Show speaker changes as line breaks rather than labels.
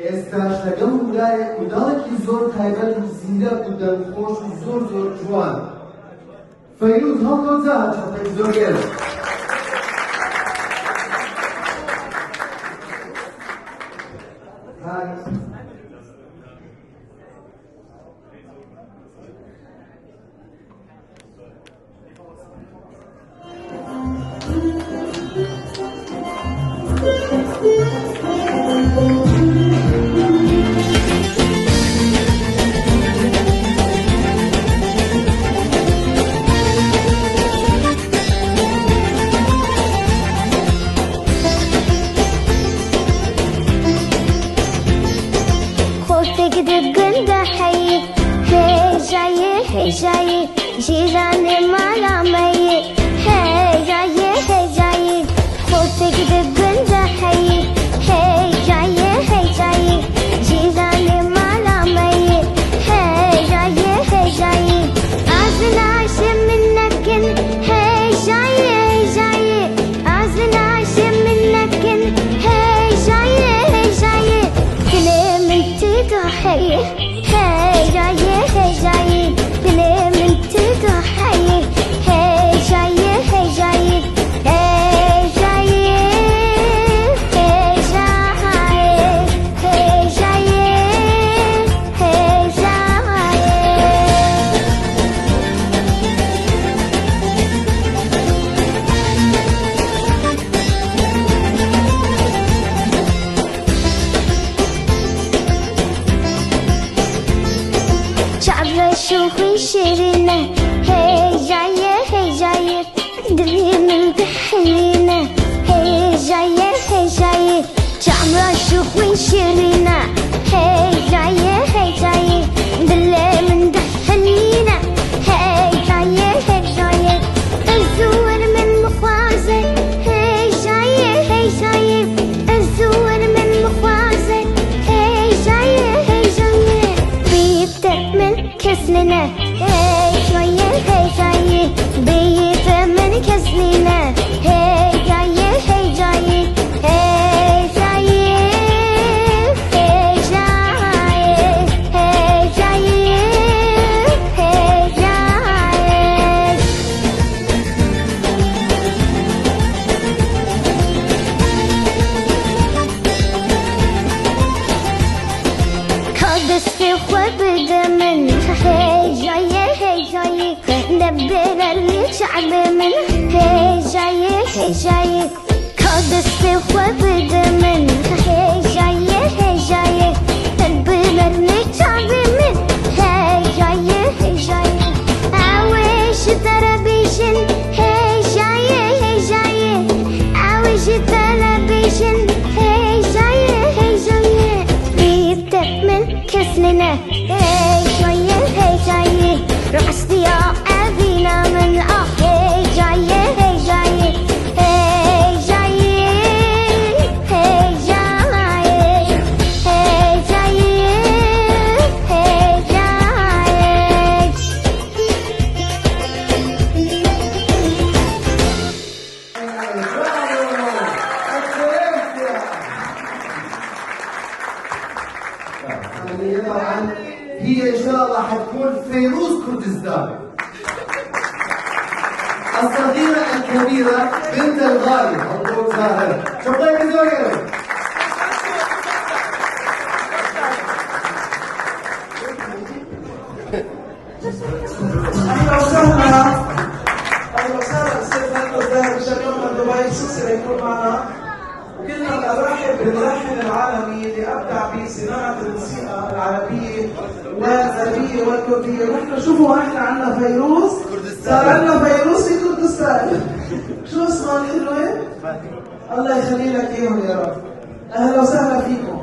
ئێستاشتەکەم ولاە کوداڵێکی زۆر تایبەت و زیندە و دەمخۆش و زۆر زۆر جوان. فەیروز هەڵگۆزە چەپەی زۆر گەرم.
جاي جيراني ما لامي هي جاي هي جاي خوتك دبن حي هي جاي هي جاي جيراني ما لامي هي جاي هي جاي عزنا عشم منك هي جاي هي جاي عزنا عشم منك هي جاي هي جاي كلام انت ضحي هي جاي هي جاي شوفي شيرينة هي جاية هي جاية دري من بحنينة هي جاية هي جاية جعمرة شوفي شيرينة هي جاية هي جاية دلي من دحنينة هي جاية هي جاية الزور من مخازة هي جاية هي جاية الزور من مخازة هي جاية هي جاية بيبدأ من كسلنا هي شوية هي جاية بيت من كسلنا هي جاية هي جاية هي جاية هي جاية هي جاية هي جاية كادس في خواب دمن هي جاية هي جاية دبر الشعب من هي جاية هي جاية كادس في خواب دمن هي جاية هي جاية دبر الشعب من هي جاية هي جاية عويش ترابيشن هي جاية هي جاية عويش ترابيشن هي جاية هي جاية بيبدأ من كسلنا هي شوية هي جاية رقصتي يا أبينا من هي جاية هي جاية هي جاية هي جاية هي جاية هي جاية
طبعا هي ان شاء الله حتكون فيروز كردستان الصغيرة الكبيرة بنت الغالي مبروك زاهر شكرا جزيلا.
اهلا وسهلا اهلا وسهلا استاذ هاني الزاهر شكرا من دبي سلسله يكون معنا وكلنا نرحب بالملحن العالمي اللي ابدع بصناعه الموسيقى العربيه والغربيه والكرديه. نحن شوفوا احنا عندنا فيروز صار عندنا فيروز في كردستان. شو اسمها الحلوه؟ الله يخلي لك اياهم يا رب. اهلا وسهلا فيكم.